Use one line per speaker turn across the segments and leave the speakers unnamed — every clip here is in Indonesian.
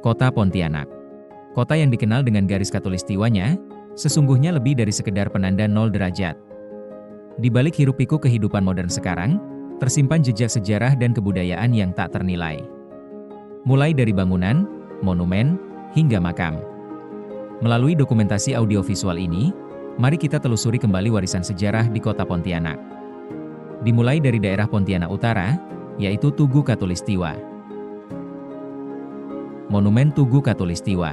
Kota Pontianak. Kota yang dikenal dengan garis khatulistiwanya, sesungguhnya lebih dari sekedar penanda 0 derajat. Di balik hiruk-pikuk kehidupan modern sekarang, tersimpan jejak sejarah dan kebudayaan yang tak ternilai. Mulai dari bangunan, monumen, hingga makam. Melalui dokumentasi audiovisual ini, mari kita telusuri kembali warisan sejarah di Kota Pontianak. Dimulai dari daerah Pontianak Utara, yaitu Tugu Khatulistiwa. Monumen Tugu Khatulistiwa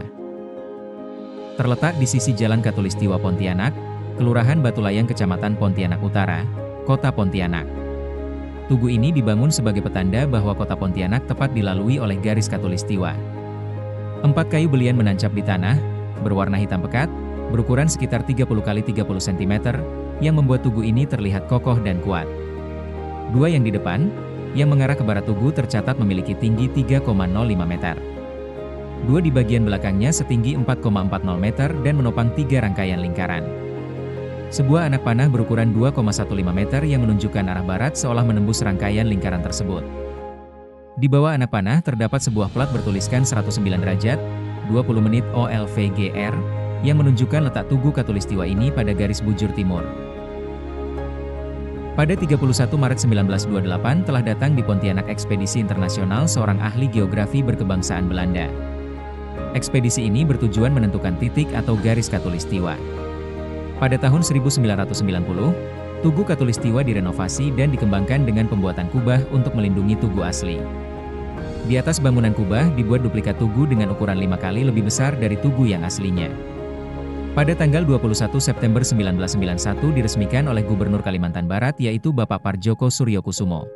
terletak di sisi Jalan Khatulistiwa Pontianak, Kelurahan Batu Layang, Kecamatan Pontianak Utara, Kota Pontianak. Tugu ini dibangun sebagai petanda bahwa Kota Pontianak tepat dilalui oleh garis khatulistiwa. 4 kayu belian menancap di tanah, berwarna hitam pekat, berukuran sekitar 30 x 30 cm, yang membuat tugu ini terlihat kokoh dan kuat. 2 yang di depan, yang mengarah ke barat tugu tercatat memiliki tinggi 3,05 meter. 2 di bagian belakangnya setinggi 4,40 meter dan menopang 3 rangkaian lingkaran. Sebuah anak panah berukuran 2,15 meter yang menunjukkan arah barat seolah menembus rangkaian lingkaran tersebut. Di bawah anak panah terdapat sebuah plat bertuliskan 109 derajat, 20 menit OLVGR, yang menunjukkan letak Tugu Khatulistiwa ini pada garis bujur timur. Pada 31 Maret 1928 telah datang di Pontianak ekspedisi internasional seorang ahli geografi berkebangsaan Belanda. Ekspedisi ini bertujuan menentukan titik atau garis khatulistiwa. Pada tahun 1990, Tugu Khatulistiwa direnovasi dan dikembangkan dengan pembuatan kubah untuk melindungi tugu asli. Di atas bangunan kubah dibuat duplikat tugu dengan ukuran 5 kali lebih besar dari tugu yang aslinya. Pada tanggal 21 September 1991 diresmikan oleh Gubernur Kalimantan Barat yaitu Bapak Pardjoko Suryokusumo.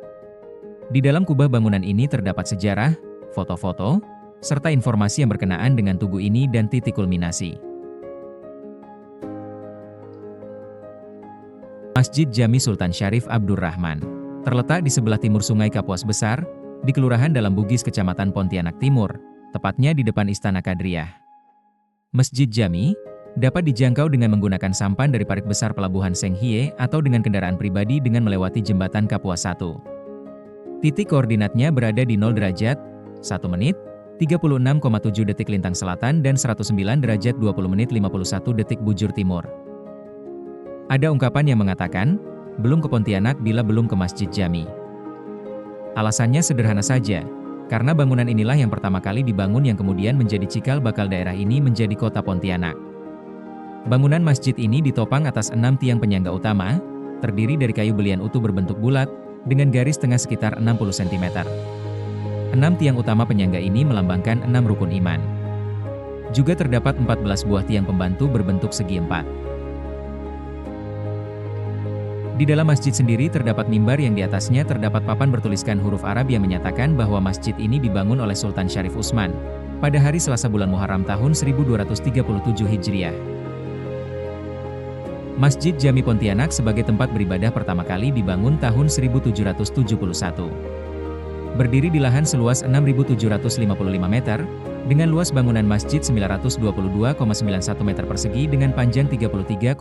Di dalam kubah bangunan ini terdapat sejarah, foto-foto, serta informasi yang berkenaan dengan tugu ini dan titik kulminasi. Masjid Jami Sultan Syarif Abdurrahman terletak di sebelah timur Sungai Kapuas Besar, di Kelurahan Dalam Bugis, Kecamatan Pontianak Timur, tepatnya di depan Istana Kadriah. Masjid Jami dapat dijangkau dengan menggunakan sampan dari Parit Besar Pelabuhan Senghie atau dengan kendaraan pribadi dengan melewati Jembatan Kapuas 1. Titik koordinatnya berada di 0 derajat, 1 menit, 36,7 detik lintang selatan dan 109 derajat 20 menit 51 detik bujur timur. Ada ungkapan yang mengatakan, belum ke Pontianak bila belum ke Masjid Jami. Alasannya sederhana saja, karena bangunan inilah yang pertama kali dibangun yang kemudian menjadi cikal bakal daerah ini menjadi Kota Pontianak. Bangunan masjid ini ditopang atas 6 tiang penyangga utama, terdiri dari kayu belian utuh berbentuk bulat, dengan garis tengah sekitar 60 cm. 6 tiang utama penyangga ini melambangkan 6 rukun iman. Juga terdapat 14 buah tiang pembantu berbentuk segi 4. Di dalam masjid sendiri terdapat mimbar yang di atasnya terdapat papan bertuliskan huruf Arab yang menyatakan bahwa masjid ini dibangun oleh Sultan Syarif Utsman pada hari Selasa bulan Muharram tahun 1237 Hijriah. Masjid Jami Pontianak sebagai tempat beribadah pertama kali dibangun tahun 1771. Berdiri di lahan seluas 6.755 meter, dengan luas bangunan masjid 922,91 meter persegi dengan panjang 33,27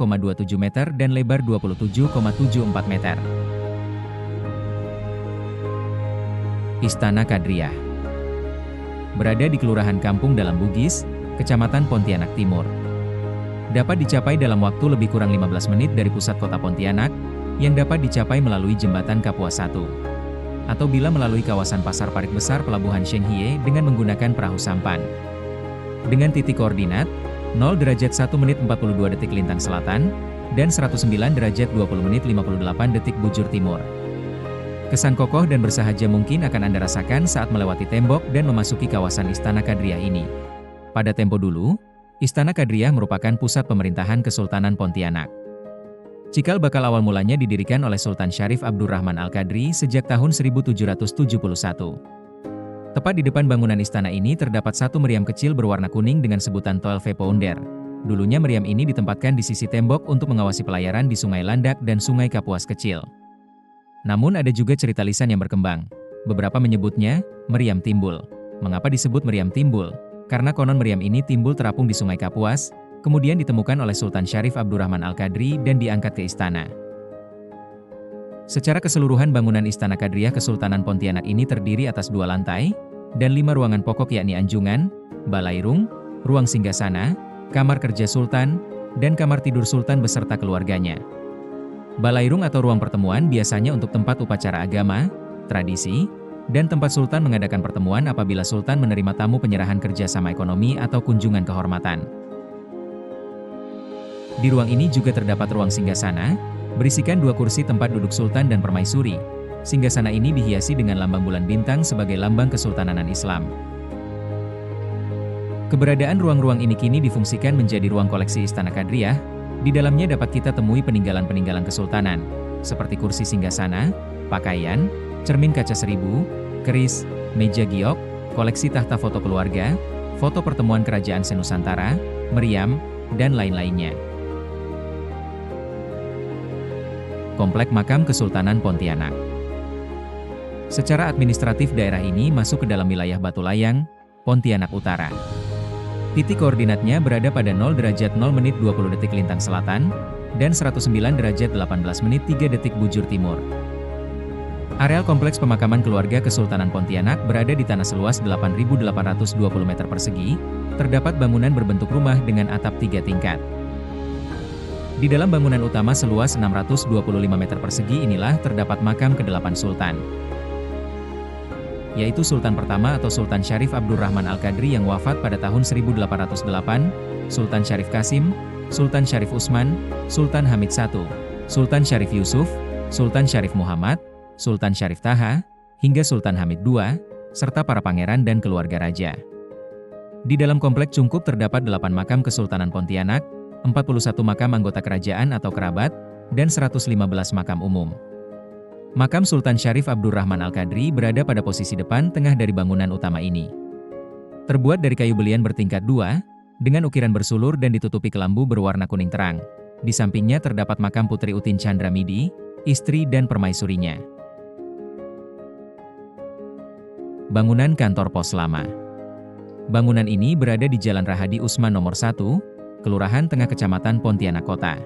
meter dan lebar 27,74 meter. Istana Kadriah berada di Kelurahan Kampung Dalam Bugis, Kecamatan Pontianak Timur. Dapat dicapai dalam waktu lebih kurang 15 menit dari pusat kota Pontianak, yang dapat dicapai melalui Jembatan Kapuas 1. Atau bila melalui kawasan Pasar Parit Besar Pelabuhan Senghie dengan menggunakan perahu sampan. Dengan titik koordinat, 0 derajat 1 menit 42 detik lintang selatan, dan 109 derajat 20 menit 58 detik bujur timur. Kesan kokoh dan bersahaja mungkin akan Anda rasakan saat melewati tembok dan memasuki kawasan Istana Kadriah ini. Pada tempo dulu, Istana Kadriah merupakan pusat pemerintahan Kesultanan Pontianak. Cikal bakal awal mulanya didirikan oleh Sultan Syarif Abdurrahman Al-Qadri sejak tahun 1771. Tepat di depan bangunan istana ini terdapat satu meriam kecil berwarna kuning dengan sebutan 12 pounder. Dulunya meriam ini ditempatkan di sisi tembok untuk mengawasi pelayaran di Sungai Landak dan Sungai Kapuas kecil. Namun ada juga cerita lisan yang berkembang. Beberapa menyebutnya, meriam timbul. Mengapa disebut meriam timbul? Karena konon meriam ini timbul terapung di Sungai Kapuas, kemudian ditemukan oleh Sultan Syarif Abdurrahman Al-Qadri dan diangkat ke istana. Secara keseluruhan bangunan Istana Kadriah Kesultanan Pontianak ini terdiri atas 2 lantai, dan 5 ruangan pokok yakni anjungan, balairung, ruang singgasana, kamar kerja sultan, dan kamar tidur sultan beserta keluarganya. Balairung atau ruang pertemuan biasanya untuk tempat upacara agama, tradisi, dan tempat sultan mengadakan pertemuan apabila sultan menerima tamu penyerahan kerjasama ekonomi atau kunjungan kehormatan. Di ruang ini juga terdapat ruang singgasana, berisikan 2 kursi tempat duduk sultan dan permaisuri. Singgasana ini dihiasi dengan lambang bulan bintang sebagai lambang kesultanan Islam. Keberadaan ruang-ruang ini kini difungsikan menjadi ruang koleksi Istana Kadriah. Di dalamnya dapat kita temui peninggalan-peninggalan kesultanan, seperti kursi singgasana, pakaian, cermin kaca 1000, keris, meja giok, koleksi tahta foto keluarga, foto pertemuan kerajaan Senusantara, meriam, dan lain-lainnya. Komplek Makam Kesultanan Pontianak. Secara administratif daerah ini masuk ke dalam wilayah Batu Layang, Pontianak Utara. Titik koordinatnya berada pada 0 derajat 0 menit 20 detik lintang selatan, dan 109 derajat 18 menit 3 detik bujur timur. Areal kompleks pemakaman keluarga Kesultanan Pontianak berada di tanah seluas 8.820 meter persegi, terdapat bangunan berbentuk rumah dengan atap 3 tingkat. Di dalam bangunan utama seluas 625 meter persegi inilah terdapat makam ke-8 Sultan, yaitu Sultan pertama atau Sultan Syarif Abdurrahman Al-Qadri yang wafat pada tahun 1808, Sultan Syarif Qasim, Sultan Syarif Utsman, Sultan Hamid I, Sultan Syarif Yusuf, Sultan Syarif Muhammad, Sultan Syarif Taha, hingga Sultan Hamid II, serta para pangeran dan keluarga raja. Di dalam komplek cungkup terdapat 8 makam Kesultanan Pontianak, 41 makam anggota kerajaan atau kerabat, dan 115 makam umum. Makam Sultan Syarif Abdurrahman Al-Qadri berada pada posisi depan tengah dari bangunan utama ini. Terbuat dari kayu belian bertingkat 2, dengan ukiran bersulur dan ditutupi kelambu berwarna kuning terang. Di sampingnya terdapat makam Putri Utin Chandramidi, istri dan permaisurinya. Bangunan Kantor Pos Lama. Bangunan ini berada di Jalan Rahadi Usman nomor 1, Kelurahan Tengah Kecamatan Pontianak Kota.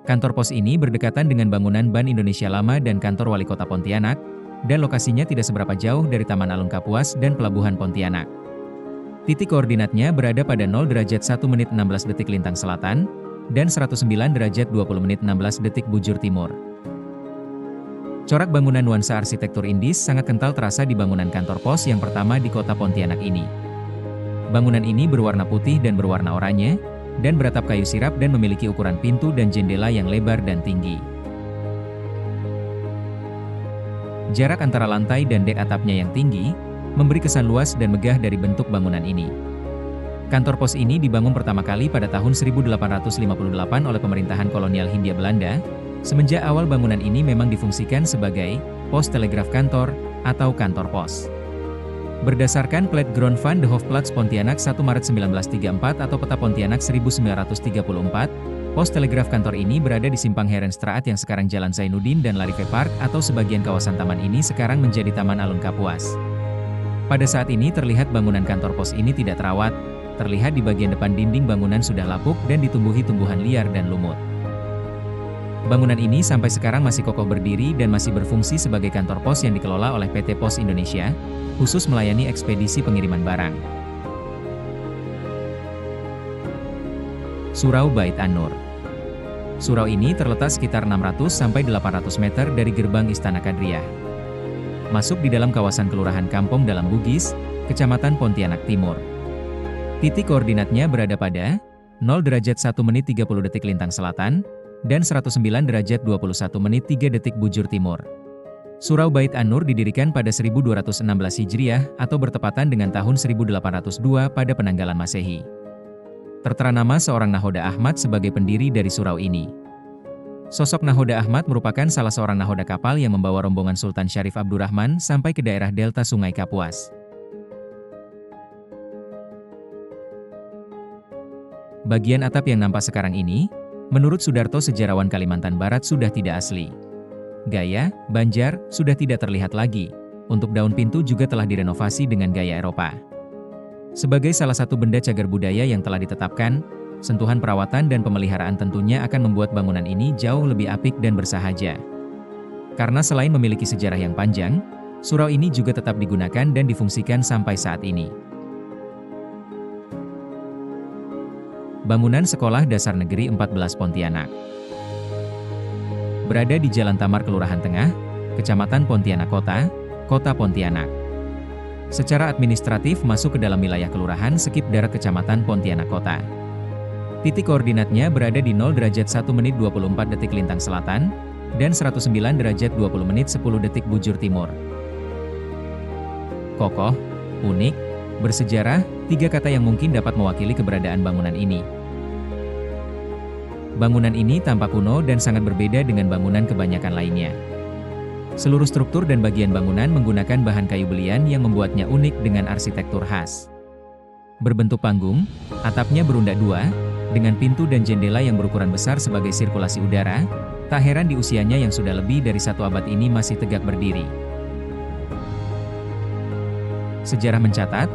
Kantor pos ini berdekatan dengan bangunan Bank Indonesia Lama dan kantor Wali Kota Pontianak, dan lokasinya tidak seberapa jauh dari Taman Alun Kapuas dan Pelabuhan Pontianak. Titik koordinatnya berada pada 0 derajat 1 menit 16 detik lintang selatan, dan 109 derajat 20 menit 16 detik bujur timur. Corak bangunan nuansa arsitektur Indis sangat kental terasa di bangunan kantor pos yang pertama di kota Pontianak ini. Bangunan ini berwarna putih dan berwarna oranye, dan beratap kayu sirap dan memiliki ukuran pintu dan jendela yang lebar dan tinggi. Jarak antara lantai dan dek atapnya yang tinggi, memberi kesan luas dan megah dari bentuk bangunan ini. Kantor pos ini dibangun pertama kali pada tahun 1858 oleh pemerintahan kolonial Hindia Belanda. Semenjak awal bangunan ini memang difungsikan sebagai pos telegraf kantor atau kantor pos. Berdasarkan plat Ground van de Hofplaats Pontianak 1 Maret 1934 atau peta Pontianak 1934, pos telegraf kantor ini berada di Simpang Herenstraat yang sekarang Jalan Zainuddin dan Larive Park atau sebagian kawasan taman ini sekarang menjadi Taman Alun Kapuas. Pada saat ini terlihat bangunan kantor pos ini tidak terawat, terlihat di bagian depan dinding bangunan sudah lapuk dan ditumbuhi tumbuhan liar dan lumut. Bangunan ini sampai sekarang masih kokoh berdiri dan masih berfungsi sebagai kantor pos yang dikelola oleh PT Pos Indonesia, khusus melayani ekspedisi pengiriman barang. Surau Bait An-Nur. Surau ini terletak sekitar 600-800 meter dari gerbang Istana Kadriah. Masuk di dalam kawasan Kelurahan Kampong Dalam Bugis, Kecamatan Pontianak Timur. Titik koordinatnya berada pada 0 derajat 1 menit 30 detik lintang selatan, dan 109 derajat 21 menit 3 detik bujur timur. Surau Bait An-Nur didirikan pada 1216 Hijriah atau bertepatan dengan tahun 1802 pada penanggalan Masehi. Tertera nama seorang Nahoda Ahmad sebagai pendiri dari surau ini. Sosok Nahoda Ahmad merupakan salah seorang nahoda kapal yang membawa rombongan Sultan Syarif Abdurrahman sampai ke daerah delta Sungai Kapuas. Bagian atap yang nampak sekarang ini, menurut Sudarto sejarawan Kalimantan Barat sudah tidak asli. Gaya, Banjar, sudah tidak terlihat lagi. Untuk daun pintu juga telah direnovasi dengan gaya Eropa. Sebagai salah satu benda cagar budaya yang telah ditetapkan, sentuhan perawatan dan pemeliharaan tentunya akan membuat bangunan ini jauh lebih apik dan bersahaja. Karena selain memiliki sejarah yang panjang, Surau ini juga tetap digunakan dan difungsikan sampai saat ini. Bangunan Sekolah Dasar Negeri 14 Pontianak berada di Jalan Tamar Kelurahan Tengah, Kecamatan Pontianak Kota, Kota Pontianak. Secara administratif masuk ke dalam wilayah Kelurahan Sekip Darat Kecamatan Pontianak Kota. Titik koordinatnya berada di 0 derajat 1 menit 24 detik lintang selatan, dan 109 derajat 20 menit 10 detik bujur timur. Kokoh, unik, bersejarah, 3 kata yang mungkin dapat mewakili keberadaan bangunan ini. Bangunan ini tampak kuno dan sangat berbeda dengan bangunan kebanyakan lainnya. Seluruh struktur dan bagian bangunan menggunakan bahan kayu belian yang membuatnya unik dengan arsitektur khas. Berbentuk panggung, atapnya berundak 2, dengan pintu dan jendela yang berukuran besar sebagai sirkulasi udara, tak heran di usianya yang sudah lebih dari 1 abad ini masih tegak berdiri. Sejarah mencatat,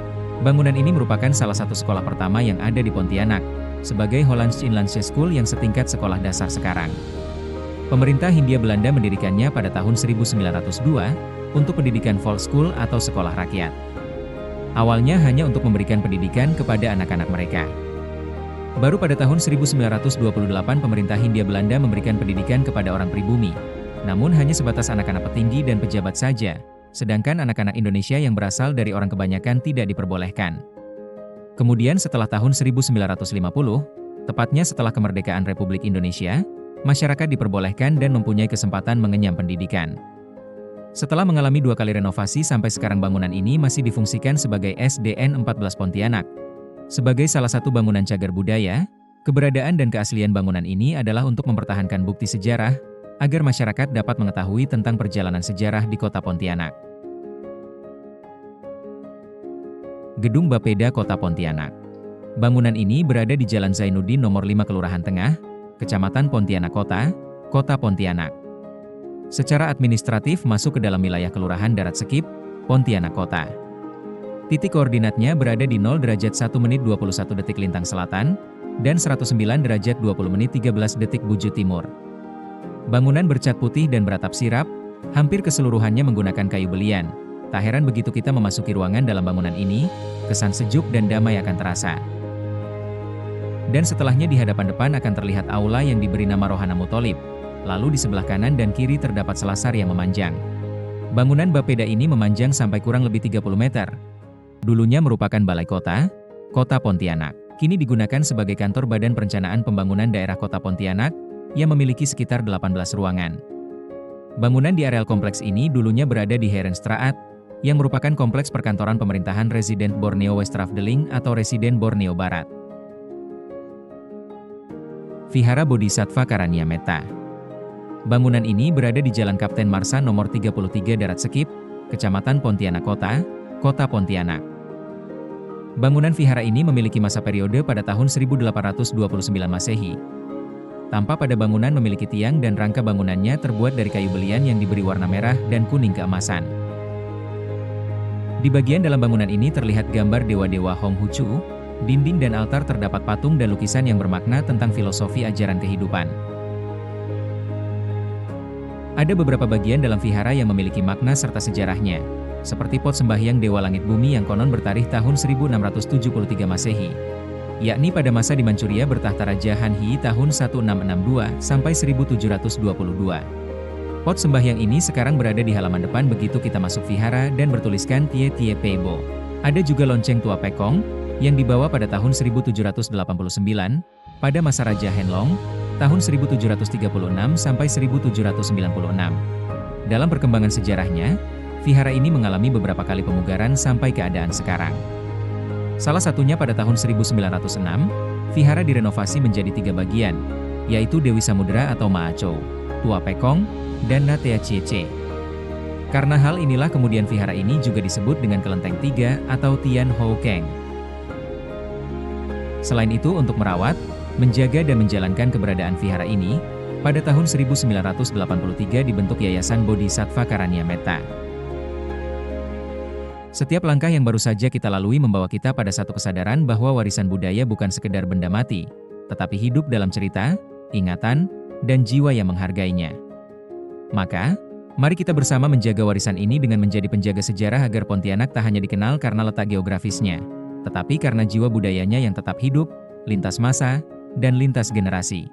bangunan ini merupakan salah satu sekolah pertama yang ada di Pontianak, sebagai Hollands Inlandse School yang setingkat sekolah dasar sekarang. Pemerintah Hindia Belanda mendirikannya pada tahun 1902, untuk pendidikan volkschool atau sekolah rakyat. Awalnya hanya untuk memberikan pendidikan kepada anak-anak mereka. Baru pada tahun 1928 pemerintah Hindia Belanda memberikan pendidikan kepada orang pribumi, namun hanya sebatas anak-anak petinggi dan pejabat saja, sedangkan anak-anak Indonesia yang berasal dari orang kebanyakan tidak diperbolehkan. Kemudian setelah tahun 1950, tepatnya setelah kemerdekaan Republik Indonesia, masyarakat diperbolehkan dan mempunyai kesempatan mengenyam pendidikan. Setelah mengalami 2 kali renovasi sampai sekarang bangunan ini masih difungsikan sebagai SDN 14 Pontianak. Sebagai salah satu bangunan cagar budaya, keberadaan dan keaslian bangunan ini adalah untuk mempertahankan bukti sejarah, agar masyarakat dapat mengetahui tentang perjalanan sejarah di kota Pontianak. Gedung Bapeda Kota Pontianak. Bangunan ini berada di Jalan Zainuddin nomor 5 Kelurahan Tengah, Kecamatan Pontianak Kota, Kota Pontianak. Secara administratif masuk ke dalam wilayah Kelurahan Darat Sekip, Pontianak Kota. Titik koordinatnya berada di 0 derajat 1 menit 21 detik lintang selatan, dan 109 derajat 20 menit 13 detik bujur timur. Bangunan bercat putih dan beratap sirap, hampir keseluruhannya menggunakan kayu belian. Tak heran begitu kita memasuki ruangan dalam bangunan ini, kesan sejuk dan damai akan terasa. Dan setelahnya di hadapan depan akan terlihat aula yang diberi nama Rohana Mutholib. Lalu di sebelah kanan dan kiri terdapat selasar yang memanjang. Bangunan Bapeda ini memanjang sampai kurang lebih 30 meter. Dulunya merupakan Balai Kota, Kota Pontianak. Kini digunakan sebagai kantor Badan Perencanaan Pembangunan Daerah Kota Pontianak, yang memiliki sekitar 18 ruangan. Bangunan di areal kompleks ini dulunya berada di Herenstraat, yang merupakan kompleks perkantoran pemerintahan Residen Borneo Westafdeling atau Residen Borneo Barat. Vihara Bodhisattva Karania Metta. Bangunan ini berada di Jalan Kapten Marsa nomor 33 Darat Sekip, Kecamatan Pontianak Kota, Kota Pontianak. Bangunan vihara ini memiliki masa periode pada tahun 1829 Masehi. Tampak pada bangunan memiliki tiang dan rangka bangunannya terbuat dari kayu belian yang diberi warna merah dan kuning keemasan. Di bagian dalam bangunan ini terlihat gambar dewa-dewa Honghucu, dinding dan altar terdapat patung dan lukisan yang bermakna tentang filosofi ajaran kehidupan. Ada beberapa bagian dalam vihara yang memiliki makna serta sejarahnya, seperti pot sembahyang Dewa Langit Bumi yang konon bertarikh tahun 1673 Masehi, yakni pada masa di Manchuria bertahta Raja Han Hyi tahun 1662 sampai 1722. Pot sembahyang ini sekarang berada di halaman depan begitu kita masuk vihara dan bertuliskan Tie Tie Peibo. Ada juga lonceng tua Pekong, yang dibawa pada tahun 1789, pada masa Raja Henlong, tahun 1736 sampai 1796. Dalam perkembangan sejarahnya, vihara ini mengalami beberapa kali pemugaran sampai keadaan sekarang. Salah satunya pada tahun 1906, vihara direnovasi menjadi 3 bagian, yaitu Dewi Samudra atau Maaco, Tua Pekong, dan Natea Ciece. Karena hal inilah kemudian vihara ini juga disebut dengan Kelenteng 3 atau Tian Ho Keng. Selain itu untuk merawat, menjaga dan menjalankan keberadaan vihara ini, pada tahun 1983 dibentuk Yayasan Bodhisattva Karania Metta. Setiap langkah yang baru saja kita lalui membawa kita pada satu kesadaran bahwa warisan budaya bukan sekedar benda mati, tetapi hidup dalam cerita, ingatan, dan jiwa yang menghargainya. Maka, Mari kita bersama menjaga warisan ini dengan menjadi penjaga sejarah agar Pontianak tak hanya dikenal karena letak geografisnya, tetapi karena jiwa budayanya yang tetap hidup, lintas masa, dan lintas generasi.